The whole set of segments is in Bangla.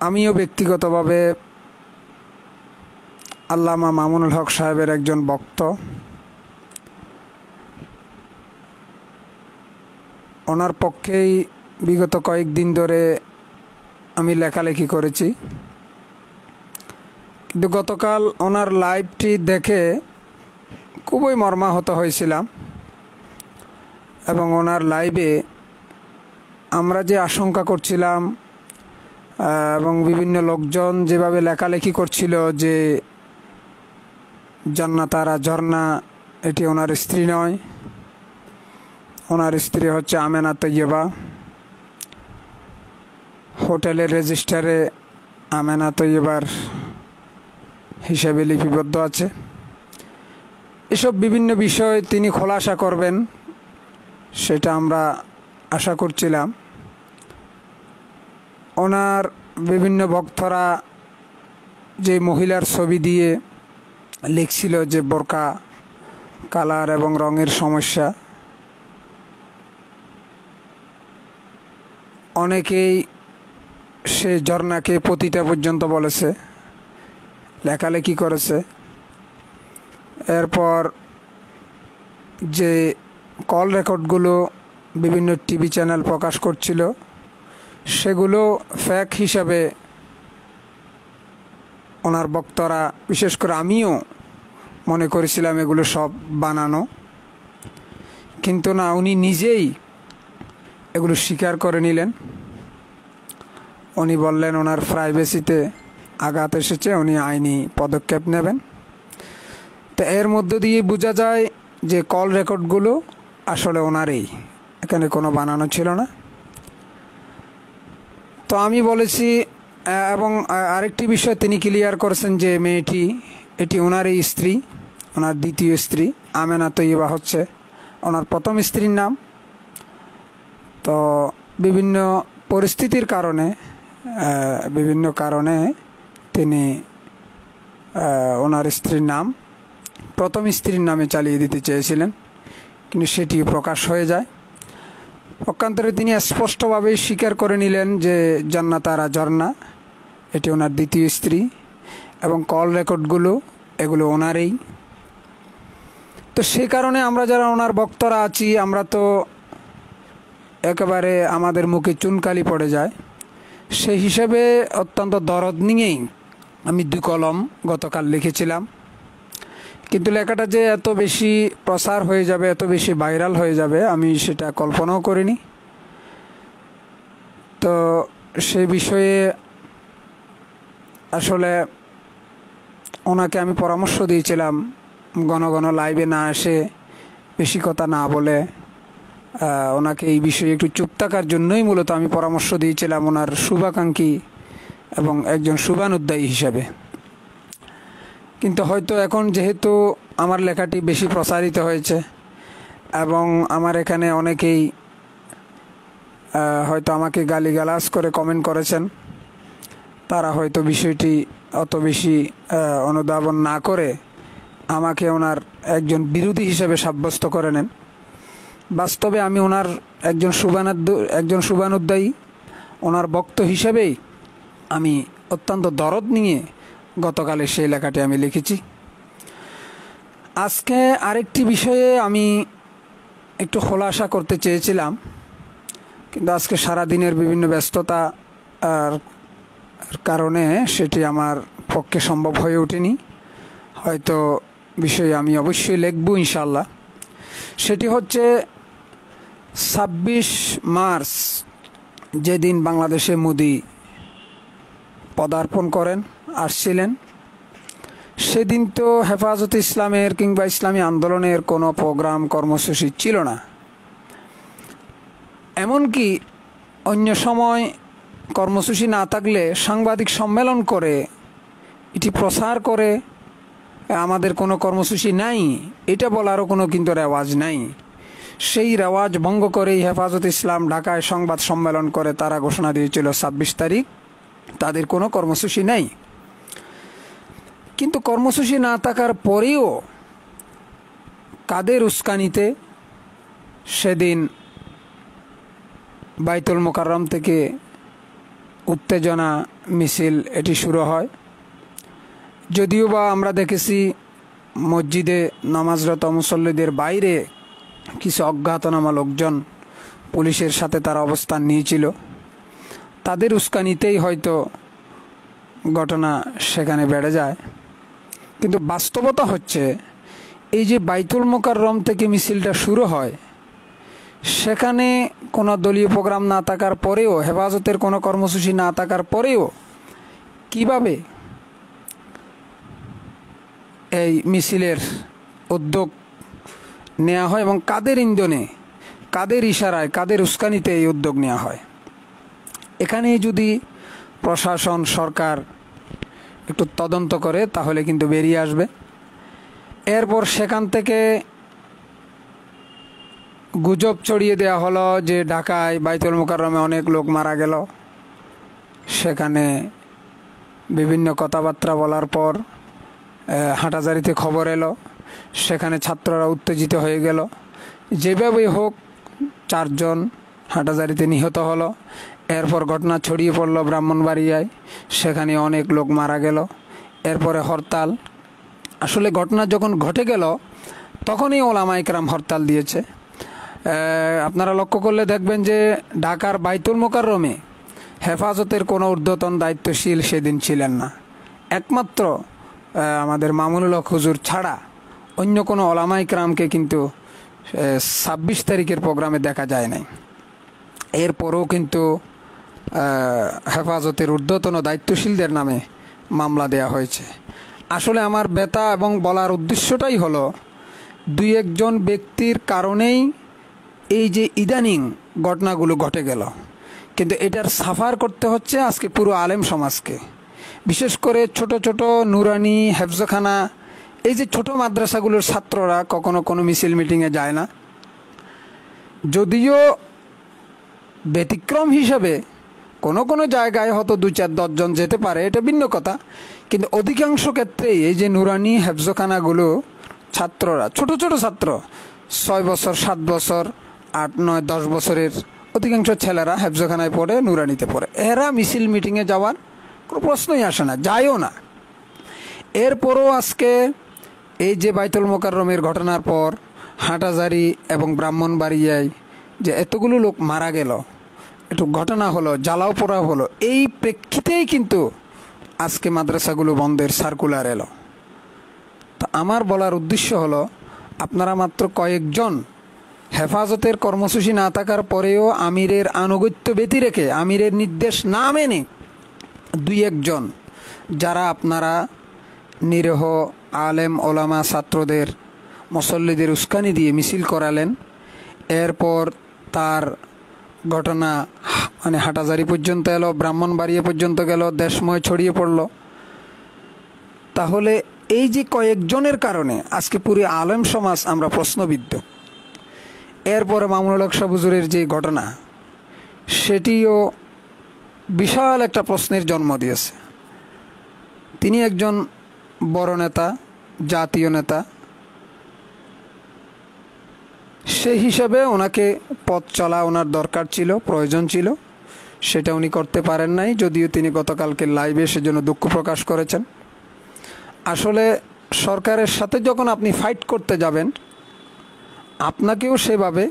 আমিও ব্যক্তিগতভাবে আল্লামা মামুনুল হক সাহেবের একজন ভক্ত। ওনার পক্ষেই বিগত কয়েকদিন ধরে আমি লেখালেখি করেছি, কিন্তু গতকাল ওনার লাইভটি দেখে খুবই মর্মাহত হয়েছিলাম। এবং ওনার লাইভে আমরা যে আশঙ্কা করছিলাম এবং বিভিন্ন লোকজন যেভাবে লেখালেখি করছিল যে জান্নাতারা ঝর্ণা এটি ওনার স্ত্রী নয়, ওনার স্ত্রী হচ্ছে আমেনা তৈয়বা, হোটেলের রেজিস্টারে আমেনা তৈয়বার হিসাবে লিপিবদ্ধ আছে। এসব বিভিন্ন বিষয় তিনি খোলাসা করবেন সেটা আমরা আশা করছিলাম। ওনার বিভিন্ন ভক্তরা যে মহিলার ছবি দিয়ে লিখছিল যে বোরকা কালার এবং রঙের সমস্যা, অনেকেই সে ঝর্ণাকে পতিতা পর্যন্ত বলেছে, লেখালেখি করেছে। এরপর যে কল রেকর্ডগুলো বিভিন্ন টিভি চ্যানেল প্রকাশ করছিল সেগুলো ফেক হিসাবে ওনার বক্তারা, বিশেষ করে আমিও মনে করেছিলাম এগুলো সব বানানো, কিন্তু না, উনি নিজেই এগুলো স্বীকার করে নিলেন। উনি বললেন ওনার প্রাইভেসিতে আঘাত এসেছে, উনি আইনি পদক্ষেপ নেবেন। তো এর মধ্য দিয়ে বোঝা যায় যে কল রেকর্ডগুলো আসলে ওনারই, এখানে কোনো বানানো ছিল না। তো আমি বলেছি, এবং আরেকটি বিষয় তিনি ক্লিয়ার করেছেন যে মেয়েটি এটি ওনারই স্ত্রী, ওনার দ্বিতীয় স্ত্রী। আমেনা তৈয়বা হচ্ছে ওনার প্রথম স্ত্রীর নাম। তো বিভিন্ন পরিস্থিতির কারণে তিনি ওনার স্ত্রীর নাম প্রথম স্ত্রীর নামে চালিয়ে দিতে চেয়েছিলেন, কিন্তু সেটি প্রকাশ হয়ে যায়। পক্ষান্তরে তিনি স্পষ্টভাবেই স্বীকার করে নিলেন যে জান্নাতারা ঝর্ণা এটি ওনার দ্বিতীয় স্ত্রী, এবং কল রেকর্ডগুলো এগুলো ওনারই। তো সে কারণে আমরা যারা ওনার ভক্তরা আছি, আমরা তো একেবারে আমাদের মুখে চুনকালি পড়ে যায়। সেই হিসেবে অত্যন্ত দরদ নিয়েই আমি 2 কলম গতকাল লিখেছিলাম, কিন্তু লেখাটা যে এত বেশি প্রসার হয়ে যাবে, এত বেশি ভাইরাল হয়ে যাবে, আমি সেটা কল্পনাও করিনি। তো সেই বিষয়ে আসলে ওনাকে আমি পরামর্শ দিয়েছিলাম ঘন ঘন লাইভে না এসে, বেশি কথা না বলে ওনাকে এই বিষয়ে একটু চুপ থাকার জন্যই মূলত আমি পরামর্শ দিয়েছিলাম, ওনার শুভাকাঙ্ক্ষী এবং একজন শুভানুদ্দায়ী হিসাবে। কিন্তু হয়তো এখন যেহেতু আমার লেখাটি বেশি প্রসারিত হয়েছে এবং আমার এখানে অনেকেই হয়তো আমাকে গালিগালাজ করে কমেন্ট করেছেন, তারা হয়তো বিষয়টি অত বেশি অনুধাবন না করে আমাকে ওনার একজন বিরোধী হিসেবে সাব্যস্ত করে নেন। বাস্তবে আমি ওনার একজন শুভানুদ্দায়ী, ওনার বক্ত হিসেবেই আমি অত্যন্ত দরদ নিয়ে গতকালে সেই লেখাটি আমি লিখেছি। আজকে আরেকটি বিষয়ে আমি একটু খোলাসা করতে চেয়েছিলাম, কিন্তু আজকে সারাদিনের বিভিন্ন ব্যস্ততা কারণে সেটি আমার পক্ষে সম্ভব হয়ে ওঠেনি। হয়তো বিষয়ে আমি অবশ্যই লিখব ইনশাআল্লাহ। সেটি হচ্ছে 26 মার্চ যেদিন বাংলাদেশে মোদি পদার্পণ আসছিলেন, সেদিন তো হেফাজতে ইসলামের কিংবা ইসলামী আন্দোলনের কোনো প্রোগ্রাম কর্মসূচি ছিল না। এমনকি অন্য সময় কর্মসূচি না থাকলে সাংবাদিক সম্মেলন করে এটি প্রচার করে আমাদের কোনো কর্মসূচি নাই, এটা বলারও কোনো কিন্তু রেওয়াজ নাই। সেই রেওয়াজ ভঙ্গ করেই হেফাজতে ইসলাম ঢাকায় সংবাদ সম্মেলন করে তারা ঘোষণা দিয়েছিল 26 তারিখ তাদের কোনো কর্মসূচি নাই। কিন্তু কর্মসূচি না থাকার পরেও কাদের উস্কানিতে সেদিন বাইতুল মোকাররম থেকে উত্তেজনা মিছিল এটি শুরু হয়। যদিও বা আমরা দেখেছি মসজিদে নামাজরত মুসল্লিদের বাইরে কিছু অজ্ঞাতনামা লোকজন পুলিশের সাথে তারা অবস্থান নিয়েছিল, তাদের উস্কানিতেই হয়তো ঘটনা সেখানে বেড়ে যায়। কিন্তু বাস্তবতা হচ্ছে এই যে বাইতুল মোকাররম থেকে মিছিলটা শুরু হয়, সেখানে কোনো দলীয় প্রোগ্রাম না থাকার পরেও, হেফাজতের কোনো কর্মসূচি না থাকার পরেও কিভাবে এই মিছিলের উদ্যোগ নেওয়া হয় এবং কাদের ইন্ধনে, কাদের ইশারায়, কাদের উস্কানিতে এই উদ্যোগ নেওয়া হয়, এখানে যদি প্রশাসন, সরকার একটু তদন্ত করে তাহলে কিন্তু বেরিয়ে আসবে। এরপর সেখান থেকে গুজব ছড়িয়ে দেওয়া হলো যে ঢাকায় বাইতুল মোকাররমে অনেক লোক মারা গেল। সেখানে বিভিন্ন কথাবার্তা বলার পর হাঁটাজারিতে খবর এলো, সেখানে ছাত্ররা উত্তেজিত হয়ে গেল। যেভাবেই হোক 4 জন হাঁটাজারিতে নিহত হলো। এরপর ঘটনা ছড়িয়ে পড়লো ব্রাহ্মণবাড়িয়ায়, সেখানে অনেক লোক মারা গেল। এরপরে হরতাল। আসলে ঘটনা যখন ঘটে গেল তখনই ওলামায়ে কেরাম হরতাল দিয়েছে। আপনারা লক্ষ্য করলে দেখবেন যে ঢাকার বাইতুল মোকাররমে হেফাজতের কোনো ঊর্ধ্বতন দায়িত্বশীল সেদিন ছিলেন না। একমাত্র আমাদের মামুনুল হক হুজুর ছাড়া অন্য কোনো ওলামায়ে কেরামকে কিন্তু 26 তারিখের প্রোগ্রামে দেখা যায় নাই। এরপরও কিন্তু হেফাজতের ঊর্ধ্বতন দায়িত্বশীলদের নামে মামলা দেয়া হয়েছে। আসলে আমার ব্যথা এবং বলার উদ্দেশ্যটাই হলো 2-1 জন ব্যক্তির কারণেই এই যে ইদানিং ঘটনাগুলো ঘটে গেল, কিন্তু এটার সাফার করতে হচ্ছে আজকে পুরো আলেম সমাজকে। বিশেষ করে ছোট ছোট নুরানি, হেফজখানা, এই যে ছোট মাদ্রাসাগুলোর ছাত্ররা কখনো কোনো মিছিল মিটিংয়ে যায় না। যদিও ব্যতিক্রম হিসাবে কোনো কোনো জায়গায় হয়তো 2-4-10 জন যেতে পারে, এটা ভিন্ন কথা, কিন্তু অধিকাংশ ক্ষেত্রেই এই যে নুরানি হেফজখানাগুলো ছাত্ররা, ছোট ছোট ছাত্র, 6 বছর, 7 বছর, 8, 9, 10 বছরের অধিকাংশ ছেলেরা হেফজখানায় পড়ে, নুরানিতে পড়ে। এরা মিছিল মিটিংয়ে যাওয়ার কোনো প্রশ্নই আসে না, যায়ও না। এরপরও আজকে এই যে বাইতুল মোকাররমের ঘটনার পর হাঁটাজারি এবং ব্রাহ্মণবাড়িয়ায় যে এতগুলো লোক মারা গেল, একটু ঘটনা হলো, জ্বালাও পোড়া হলো, এই প্রেক্ষিতেই কিন্তু আজকে মাদ্রাসাগুলো বন্ধের সার্কুলার এলো। তো আমার বলার উদ্দেশ্য হলো, আপনারা মাত্র কয়েকজন হেফাজতের কর্মসূচি না থাকার পরেও আমিরের আনুগত্য ব্যতি রেখে, আমিরের নির্দেশ না মেনে 2-1 জন যারা আপনারা নিরীহ আলেম ওলামা ছাত্রদের, মুসল্লিদের উস্কানি দিয়ে মিছিল করালেন, এরপর তার ঘটনা মানে হাঁটাজারি পর্যন্ত এলো, ব্রাহ্মণবাড়িয়া পর্যন্ত গেল, দেশময় ছড়িয়ে পড়ল। তাহলে এই যে কয়েকজনের কারণে আজকে পুরো আলেম সমাজ আমরা প্রশ্নবিদ্ধ। এরপরে মামুনুল হক সাহেব হুজুরের যে ঘটনা, সেটিও বিশাল একটা প্রশ্নের জন্ম দিয়েছে। তিনি একজন বড় নেতা, জাতীয় নেতা, সেই হিসাবে ওনাকে পথ চলা ওনার দরকার ছিল, প্রয়োজন ছিল, সেটা উনি করতে পারেন নাই। যদিও তিনি গতকালকে লাইভে সেজন্য দুঃখ প্রকাশ করেছেন। আসলে সরকারের সাথে যখন আপনি ফাইট করতে যাবেন, আপনাকেও সেভাবে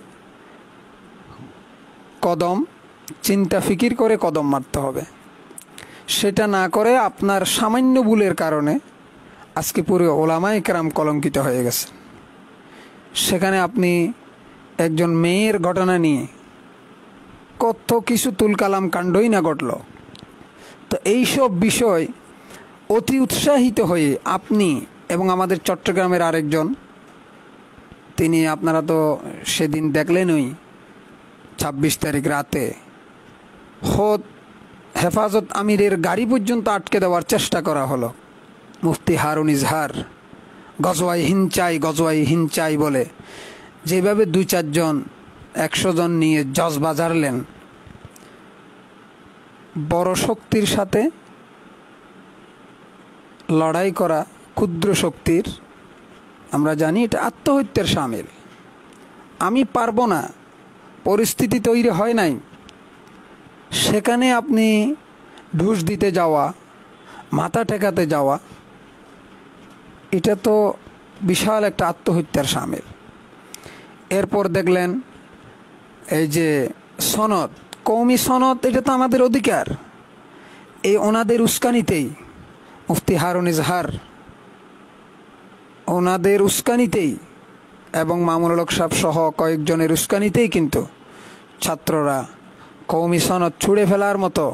কদম চিন্তা ফিকির করে কদম মারতে হবে। সেটা না করে আপনার সামান্য ভুলের কারণে আজকে পুরো ওলামায়ে কেরাম কলঙ্কিত হয়ে গেছে। সেখানে আপনি একজন মেয়ের ঘটনা নিয়ে কত কিছু তুলকালাম কাণ্ডই না ঘটল। তো এইসব বিষয় অতি উৎসাহিত হয়ে আপনি এবং আমাদের চট্টগ্রামের আরেকজন, তিনি, আপনারা তো সেদিন দেখলেনই, 26 তারিখ রাতে হেফাজত আমিরের গাড়ি পর্যন্ত আটকে দেওয়ার চেষ্টা করা হলো। মুফতি হারুন ইজহার গজওয়াই হিনচাই বলে যেভাবে 2-4 জন 100 জন নিয়ে জজবা ঝাড়লেন, বড় শক্তির সাথে লড়াই করা ক্ষুদ্র শক্তির, আমরা জানি এটা আত্মহত্যার শামিল। আমি পারবো না, পরিস্থিতি তৈরি হয় নাই, সেখানে আপনি ঢুস দিতে যাওয়া, মাথা ঠেকাতে যাওয়া, এটা তো বিশাল একটা আত্মহত্যার শামিল। এরপর দেখলেন এই যে সনদ, কওমি সনদ, এটা তো আমাদের অধিকার। এই ওনাদের উস্কানিতেই মুফতি হারুন ইজহার, ওনাদের উস্কানিতেই এবং মামুনুল হক সাহেব সহ কয়েকজনের উস্কানিতেই কিন্তু ছাত্ররা কওমি সনদ ছুঁড়ে ফেলার মতো,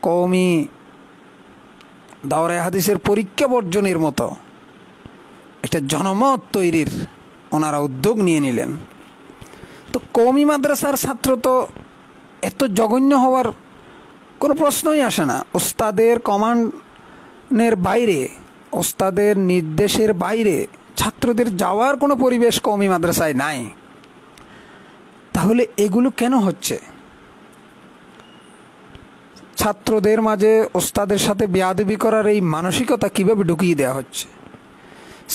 কওমি দাওরায়ে হাদিসের পরীক্ষা বর্জনের মতো একটা জনমত তৈরির ওনারা উদ্যোগ নিয়ে নিলেন। তো কওমি মাদ্রাসার ছাত্র তো এত জঘন্য হওয়ার কোনো প্রশ্নই আসে না। ওস্তাদের কমান্ডের বাইরে, ওস্তাদের নির্দেশের বাইরে ছাত্রদের যাওয়ার কোনো পরিবেশ কওমি মাদ্রাসায় নাই। তাহলে এগুলো কেন হচ্ছে? ছাত্রদের মাঝে ওস্তাদের সাথে বেয়াদবি করার এই মানসিকতা কিভাবে ঢুকিয়ে দেওয়া হচ্ছে?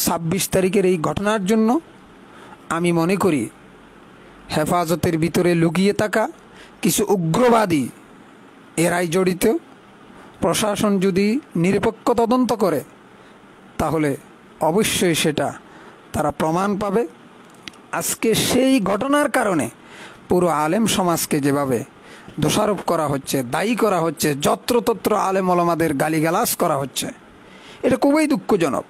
26 তারিখের এই ঘটনার জন্য আমি মনে করি হেফাজতের ভিতরে লুকিয়ে থাকা কিছু উগ্রবাদী এরাই জড়িত। প্রশাসন যদি নিরপেক্ষ তদন্ত করে তাহলে অবশ্যই সেটা তারা প্রমাণ পাবে। আজকে সেই ঘটনার কারণে পুরো আলেম সমাজকে যেভাবে দোষারোপ করা হচ্ছে, দায়ী করা হচ্ছে, যত্রতত্র আলেম ওলামাদের গালিগালাজ করা হচ্ছে, এটা খুবই দুঃখজনক।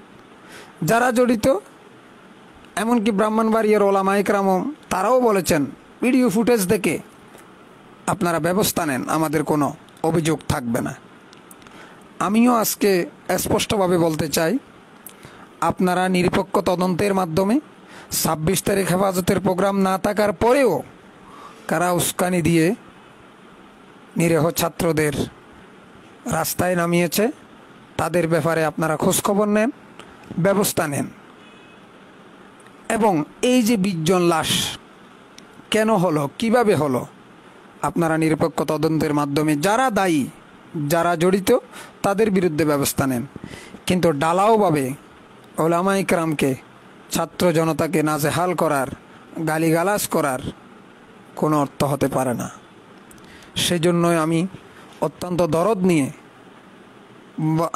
যারা জড়িত, এমনকি ব্রাহ্মণবাড়িয়ার ওলামা ইকরামও তারাও বলেছেন ভিডিও ফুটেজ দেখে আপনারা ব্যবস্থা নেন, আমাদের কোনো অভিযোগ থাকবে না। আমিও আজকে স্পষ্টভাবে বলতে চাই, আপনারা নিরপেক্ষ তদন্তের মাধ্যমে 26 তারিখ হেফাজতের প্রোগ্রাম না থাকার পরেও কারা উস্কানি দিয়ে নিরীহ ছাত্রদের রাস্তায় নামিয়েছে তাদের ব্যাপারে আপনারা খোঁজখবর নেন, ব্যবস্থা নেন। এবং এই যে 20 জন লাশ কেন হলো, কিভাবে হলো, আপনারা নিরপেক্ষ তদন্তের মাধ্যমে যারা দায়ী, যারা জড়িত তাদের বিরুদ্ধে ব্যবস্থা নেন। কিন্তু ডালাওভাবে ওলামা ইকরামকে, ছাত্র জনতাকে নাজেহাল করার, গালিগালাজ করার কোনো অর্থ হতে পারে না। সেজন্যই আমি অত্যন্ত দরদ নিয়ে,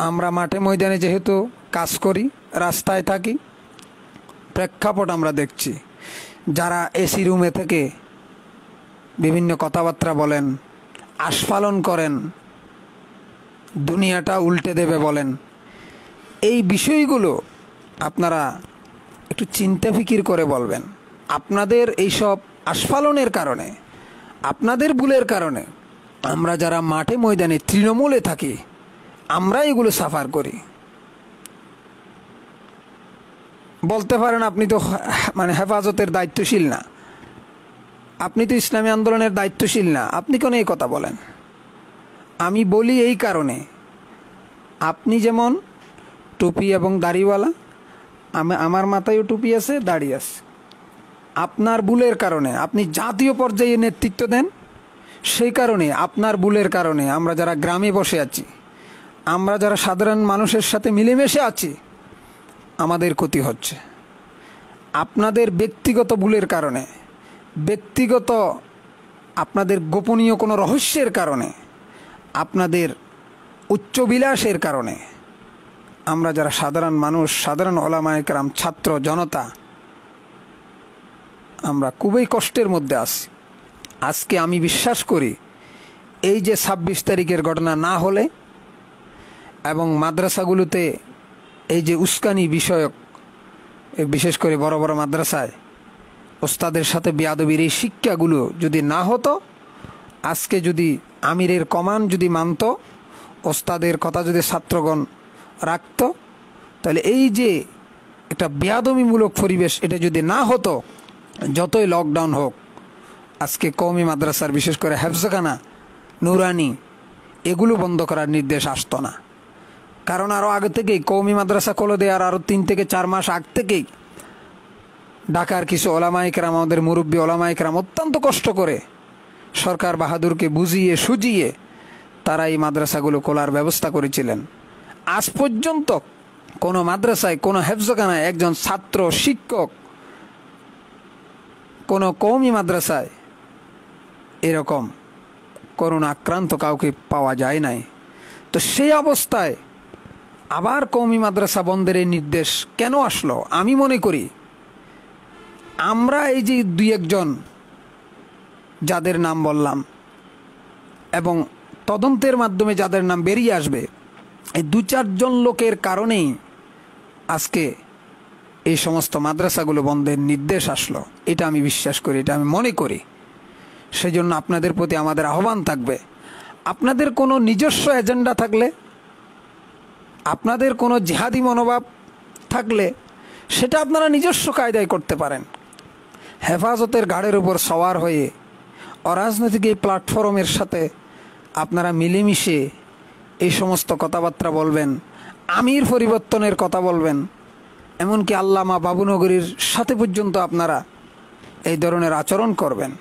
আমরা মাঠে ময়দানে যেহেতু কাজ করি, রাস্তায় থাকি, প্রেক্ষাপট আমরা দেখছি, যারা এসি রুমে থেকে বিভিন্ন কথাবার্তা বলেন, আস্ফালন করেন, দুনিয়াটা উল্টে দেবে বলেন, এই বিষয়গুলো আপনারা একটু চিন্তা ফিকির করে বলবেন। আপনাদের এইসব আস্ফালনের কারণে, আপনাদের ভুলের কারণে আমরা যারা মাঠে ময়দানে তৃণমূলে থাকি, আমরা এগুলো সাফার করি। বলতে পারেন আপনি তো হেফাজতের দায়িত্বশীল না, আপনি তো ইসলামী আন্দোলনের দায়িত্বশীল না, আপনি কেন এই কথা বলেন? আমি বলি এই কারণে, আপনি যেমন টুপি এবং দাড়িওয়ালা, আমার মাথায়ও টুপি আছে, দাড়ি আছে। আপনার ভুলের কারণে আপনি জাতীয় পর্যায়ে নেতৃত্ব দেন, সেই কারণে আপনার ভুলের কারণে আমরা যারা গ্রামে বসে আছি, আমরা যারা সাধারণ মানুষের সাথে মিলেমিশে আছি, আমাদের ক্ষতি হচ্ছে। আপনাদের ব্যক্তিগত ভুলের কারণে, ব্যক্তিগত আপনাদের গোপনীয় কোনো রহস্যের কারণে, আপনাদের উচ্চবিলাসের কারণে আমরা যারা সাধারণ মানুষ, সাধারণ ওলামা ইকরাম, ছাত্র জনতা, আমরা খুবই কষ্টের মধ্যে আছি। আজকে আমি বিশ্বাস করি এই যে 26 তারিখের ঘটনা না হলে এবং মাদ্রাসাগুলোতে এই যে উস্কানি বিষয়ক, বিশেষ করে বড় বড় মাদ্রাসায় ওস্তাদের সাথে বেয়াদবির এই শিক্ষাগুলো যদি না হতো, আজকে যদি আমিরের কমান্ড যদি মানত, ওস্তাদের কথা যদি ছাত্রগণ রাখত, তাহলে এই যে একটা বেয়াদবিমূলক পরিবেশ, এটা যদি না হতো, যতই লকডাউন হোক, আজকে কওমি মাদ্রাসার বিশেষ করে হেফজখানা, নুরানি, এগুলো বন্ধ করার নির্দেশ আসতো না। কারণ আরও আগে থেকেই কওমি মাদ্রাসা খুলে দেওয়ার আরও 3 থেকে 4 মাস আগ থেকেই ঢাকার কিছু ওলামা ইকরাম, আমাদের মুরব্বী ওলামা ইকরাম অত্যন্ত কষ্ট করে সরকার বাহাদুরকে বুঝিয়ে সুজিয়ে তারা এই মাদ্রাসাগুলো খোলার ব্যবস্থা করেছিলেন। আজ পর্যন্ত কোনো মাদ্রাসায়, কোনো হেফজখানায় একজন ছাত্র, শিক্ষক, কোনো কওমি মাদ্রাসায় এরকম করোনা আক্রান্ত কাউকে পাওয়া যায় নাই। তো সেই অবস্থায় আবার কওমি মাদ্রাসা বন্ধের এই নির্দেশ কেন আসলো? আমি মনে করি আমরা এই যে দুই একজন যাদের নাম বললাম এবং তদন্তের মাধ্যমে যাদের নাম বেরিয়ে আসবে, এই দু চারজন লোকের কারণেই আজকে এই সমস্ত মাদ্রাসাগুলো বন্ধের নির্দেশ আসলো। এটা আমি বিশ্বাস করি, এটা আমি মনে করি। সেই জন্য আপনাদের প্রতি আমাদের আহ্বান থাকবে, আপনাদের কোনো নিজস্ব এজেন্ডা থাকলে, আপনাদের কোনো জিহাদি মনোভাব থাকলে সেটা আপনারা নিজস্ব কায়দায় করতে পারেন। হেফাজতের ঘাড়ের উপর সওয়ার হয়ে অরাজনৈতিক এই প্ল্যাটফর্মের সাথে আপনারা মিলেমিশে এই সমস্ত কথাবার্তা বলবেন, আমির পরিবর্তনের কথা বলবেন, এমনকি আল্লামা বাবুনগরীর সাথে পর্যন্ত আপনারা এই ধরনের আচরণ করবেন।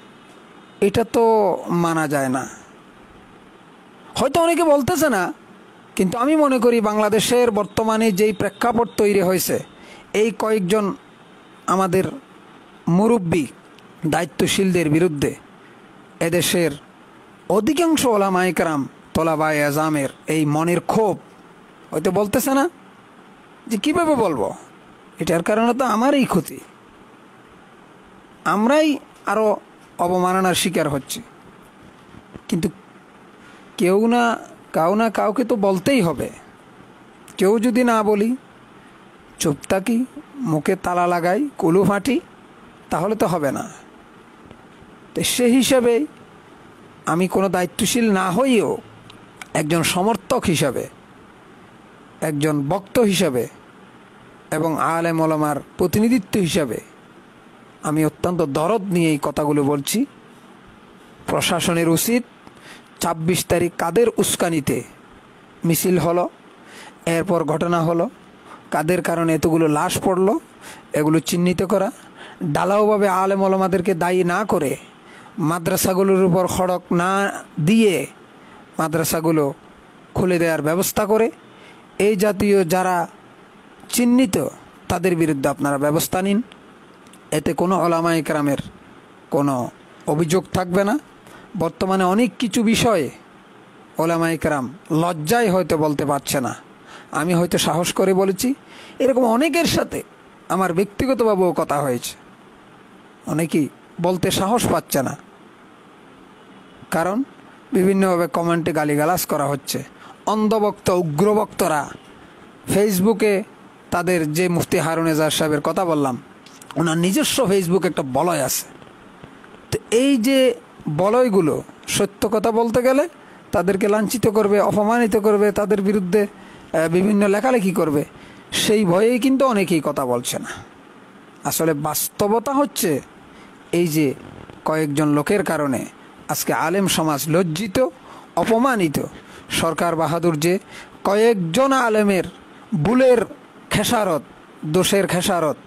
এটা তো মানা যায় না। হয়তো অনেকে বলতেছে না, কিন্তু আমি মনে করি বাংলাদেশের বর্তমানে যেই প্রেক্ষাপট তৈরি হয়েছে, এই কয়েকজন আমাদের মুরব্বী দায়িত্বশীলদের বিরুদ্ধে এদেশের অধিকাংশ ওলামায়ে কেরাম তোলাবায়ে আযামের এই মনের ক্ষোভ হয়তো বলতেছে না যে কীভাবে বলবো, এটার কারণে তো আমারই ক্ষতি, আমরাই আরও অবমাননার শিকার হচ্ছি। কিন্তু কেউ না কাউকে তো বলতেই হবে। কেউ যদি না বলি, চুপ থাকি, মুখে তালা লাগাই, কুলু ফাঁটি, তাহলে তো হবে না। তো সে হিসাবে আমি কোনো দায়িত্বশীল না হইও একজন সমর্থক হিসাবে, একজন বক্তা হিসাবে এবং আলেম ওলামার প্রতিনিধিত্ব হিসাবে আমি অত্যন্ত দরদ নিয়ে এই কথাগুলো বলছি। প্রশাসনের উচিত ২৬ তারিখ কাদের উস্কানিতে মিছিল হলো, এরপর ঘটনা হলো, কাদের কারণে এতগুলো লাশ পড়লো, এগুলো চিহ্নিত করা, ঢালাওভাবে আলেম ওলামাদেরকে দায়ী না করে মাদ্রাসাগুলোর উপর খড়ক না দিয়ে মাদ্রাসাগুলো খুলে দেওয়ার ব্যবস্থা করে এই জাতীয় যারা চিহ্নিত তাদের বিরুদ্ধে আপনারা ব্যবস্থা নিন। এতে কোনো ওলামায়ে কেরামের কোনো অভিযোগ থাকবে না। বর্তমানে অনেক কিছু বিষয়ে ওলামায়ে কেরাম লজ্জায় হয়তো বলতে পারছে না, আমি হয়তো সাহস করে বলেছি। এরকম অনেকের সাথে আমার ব্যক্তিগতভাবেও কথা হয়েছে, অনেকেই বলতে সাহস পাচ্ছে না, কারণ বিভিন্নভাবে কমেন্টে গালিগালাজ করা হচ্ছে। অন্ধভক্ত উগ্রভক্তরা ফেসবুকে তাদের যে মুফতি হারুন এজাজ সাহেবের কথা বললাম, ওনার নিজস্ব ফেসবুকে একটা বলয় আছে। তো এই যে বলয়গুলো সত্য কথা বলতে গেলে তাদেরকে লাঞ্ছিত করবে, অপমানিত করবে, তাদের বিরুদ্ধে বিভিন্ন লেখালেখি করবে, সেই ভয়েই কিন্তু অনেকেই কথা বলছে না। আসলে বাস্তবতা হচ্ছে এই যে কয়েকজন লোকের কারণে আজকে আলেম সমাজ লজ্জিত, অপমানিত। সরকার বাহাদুর যে কয়েকজন আলেমের ভুলের খেসারত, দোষের খেসারত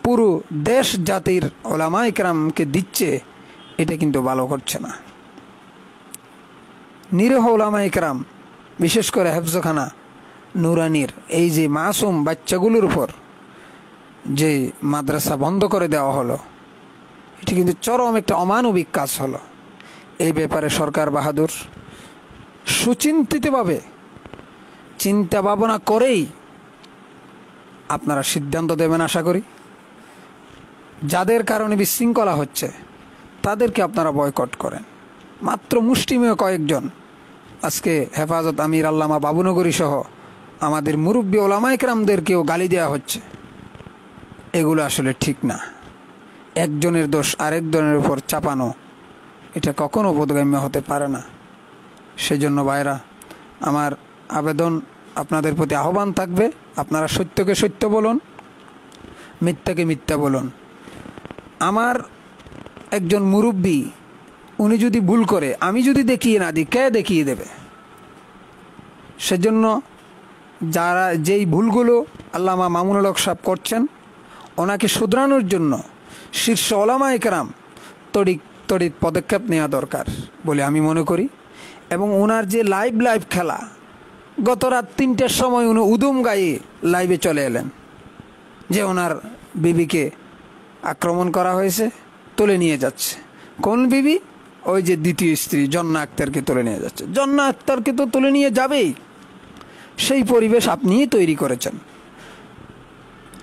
পুরো দেশ জাতির ওলামায়ে কেরামকে দিচ্ছে, এটা কিন্তু ভালো করছে না। নিরীহ ওলামায়ে কেরাম, বিশেষ করে হেফজখানা নুরানির এই যে মাসুম বাচ্চাগুলোর উপর যে মাদ্রাসা বন্ধ করে দেওয়া হলো, এটি কিন্তু চরম একটা অমানবিক কাজ হলো। এই ব্যাপারে সরকার বাহাদুর সুচিন্তিতভাবে চিন্তা ভাবনা করেই আপনারা সিদ্ধান্ত দেবেন আশা করি। যাদের কারণে বিশৃঙ্খলা হচ্ছে তাদেরকে আপনারা বয়কট করেন। মাত্র মুষ্টিমেয় কয়েকজন আজকে হেফাজত আমির আল্লামা বাবুনগরী সহ আমাদের মুরব্বী ওলামায়ে কেরামদেরকেও গালি দেওয়া হচ্ছে। এগুলো আসলে ঠিক না। একজনের দোষ আরেকজনের উপর চাপানো, এটা কখনো বোধগম্য হতে পারে না। সেজন্য ভাইরা, আমার আবেদন, আপনাদের প্রতি আহ্বান থাকবে, আপনারা সত্যকে সত্য বলুন, মিথ্যাকে মিথ্যা বলুন। আমার একজন মুরব্বী, উনি যদি ভুল করে, আমি যদি দেখিয়ে না দিই, কে দেখিয়ে দেবে? সেজন্য যারা যেই ভুলগুলো আল্লামা মামুনুল হক সাহেব করছেন, ওনাকে শুধরানোর জন্য শীর্ষ ওলামায়ে কেরাম তড়িৎ পদক্ষেপ নেওয়া দরকার বলে আমি মনে করি। এবং ওনার যে লাইভ খেলা, গত রাত ৩টার সময় উনি উদুম গায়ে লাইভে চলে এলেন যে ওনার বিবিকে আক্রমণ করা হয়েছে, তুলে নিয়ে যাচ্ছে। কোন বিবি? ওই যে দ্বিতীয় স্ত্রী জন্না আক্তারকে তুলে নিয়ে যাচ্ছে। জন্না আক্তারকে তো তুলে নিয়ে যাবেই, সেই পরিবেশ আপনিই তৈরি করেছেন।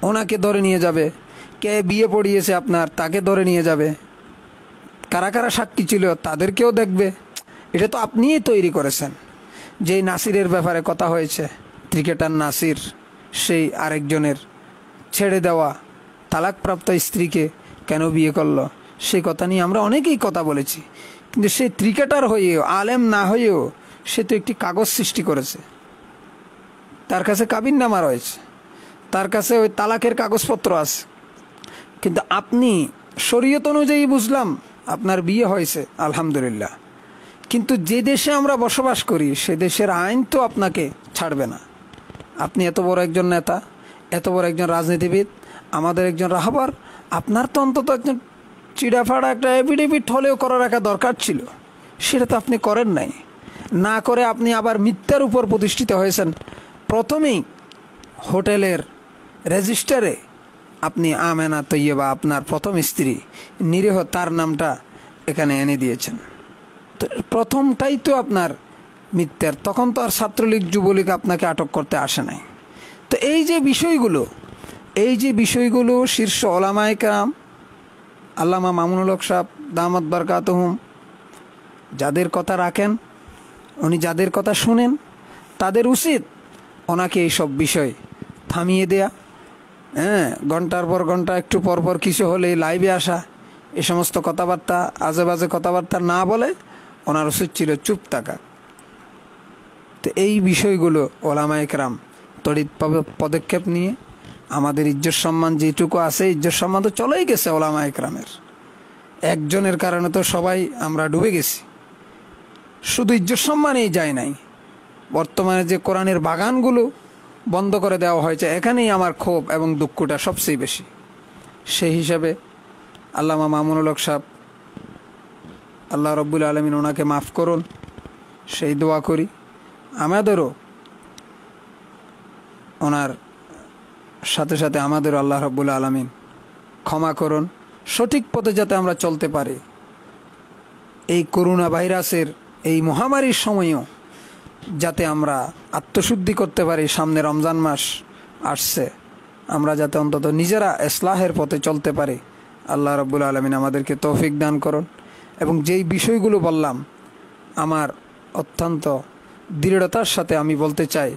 ওনাকে ধরে নিয়ে যাবে, কে বিয়ে পড়িয়েছে আপনার তাকে ধরে নিয়ে যাবে, কারা কারা সাক্ষী ছিল তাদেরকেও দেখবে। এটা তো আপনিই তৈরি করেছেন। যেই নাসিরের ব্যাপারে কথা হয়েছে, ক্রিকেটার নাসির, সেই আরেকজনের ছেড়ে দেওয়া তালাকপ্রাপ্ত স্ত্রীকে কেন বিয়ে করলো, সেই কথা নিয়ে আমরা অনেকেই কথা বলেছি। কিন্তু সে ক্রিকেটার হয়েও, আলেম না হয়েও, সে তো একটি কাগজ সৃষ্টি করেছে। তার কাছে কাবিননামা রয়েছে, তার কাছে ওই তালাকের কাগজপত্র আছে। কিন্তু আপনি শরীয়ত অনুযায়ী বুঝলাম আপনার বিয়ে হয়েছে, আলহামদুলিল্লাহ, কিন্তু যে দেশে আমরা বসবাস করি সে দেশের আইন তো আপনাকে ছাড়বে না। আপনি এত বড় একজন নেতা, এত বড় একজন রাজনীতিবিদ, আমাদের একজন রাহবার, আপনার তো অন্তত একজন চিড়াফাড়া একটা এফিডেভিট হলেও করা রাখা দরকার ছিল। সেটা তো আপনি করেন নাই। না করে আপনি আবার মিথ্যার উপর প্রতিষ্ঠিত হয়েছেন। প্রথমেই হোটেলের রেজিস্টারে আপনি আমেনা তৈয়বা, আপনার প্রথম স্ত্রী নিরীহ, তার নামটা এখানে এনে দিয়েছেন। তো প্রথমটাই তো আপনার মিথ্যার। তখন তো আর ছাত্রলীগ যুবলীগ আপনাকে আটক করতে আসে নাই। তো এই যে বিষয়গুলো শীর্ষ ওলামায়ে কেরাম, আল্লামা মামুনুল হক সাহেব দামাত বারকাতুহুম, যাদের কথা রাখেন, উনি যাদের কথা শুনেন, তাদের উচিত ওনাকে এইসব বিষয় থামিয়ে দেয়া। ঘন্টার পর ঘন্টা একটু পর পর কিছু হলে লাইভে আসা, এ সমস্ত কথাবার্তা, আজে বাজে কথাবার্তা না বলে ওনার উচিত ছিল চুপ থাকা। তো এই বিষয়গুলো ওলামায়ে কেরাম তড়িৎভাবে পদক্ষেপ নিয়ে আমাদের ইজ্জত সম্মান যেটুকু আছে, ইজ্জত সম্মান তো চলেই গেছে ওলামায়ে কেরামের। একজনের কারণে তো সবাই আমরা ডুবে গেছি। শুধু ইজ্জত সম্মানেই যায় নাই, বর্তমানে যে কোরআনের বাগানগুলো বন্ধ করে দেওয়া হয়েছে, এখানেই আমার ক্ষোভ এবং দুঃখটা সবচেয়ে বেশি। সেই হিসাবে আল্লামা মামুনুল হক সাহেব, আল্লাহ রব্বুল আলমিন ওনাকে মাফ করুন, সেই দোয়া করি। আমাদেরও ওনার সাথে সাথে আমাদেরও আল্লাহ রব্বুল আলমিন ক্ষমা করুন, সঠিক পথে যাতে আমরা চলতে পারি। এই করোনা ভাইরাসের এই মহামারীর সময়ও যাতে আমরা আত্মশুদ্ধি করতে পারি। সামনে রমজান মাস আসছে, আমরা যাতে অন্তত নিজেরা ইসলাহের পথে চলতে পারি। আল্লাহ রাব্বুল আলামিন আমাদেরকে তৌফিক দান করুন। এবং যেই বিষয়গুলো বললাম, আমার অত্যন্ত দৃঢ়তার সাথে আমি বলতে চাই,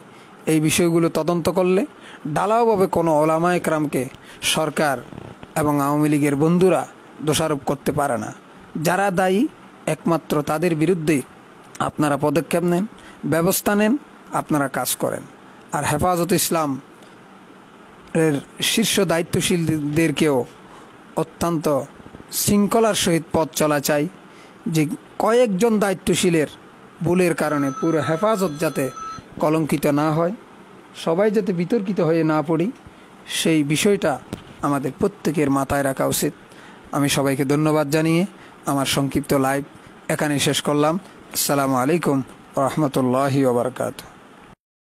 এই বিষয়গুলো তদন্ত করলে ঢালাওভাবে কোনো ওলামায়ে কেরামকে সরকার এবং আওয়ামী লীগের বন্ধুরা দোষারোপ করতে পারে না। যারা দায়ী একমাত্র তাদের বিরুদ্ধে আপনারা পদক্ষেপ নেন, ব্যবস্থা নেন, আপনারা কাজ করেন। আর হেফাজত ইসলাম এর শীর্ষ দায়িত্বশীলদেরকেও অত্যন্ত শৃঙ্খলার সহিত পথ চলা চাই, যে কয়েকজন দায়িত্বশীলের ভুলের কারণে পুরো হেফাজত যাতে কলঙ্কিত না হয়, সবাই যাতে বিতর্কিত হয়ে না পড়ি, সেই বিষয়টা আমাদের প্রত্যেকের মাথায় রাখা উচিত। আমি সবাইকে ধন্যবাদ জানিয়ে আমার সংক্ষিপ্ত লাইভ এখানে শেষ করলাম। আসসালামু আলাইকুম ওয়া রাহমাতুল্লাহি ওয়া বারাকাতুহু।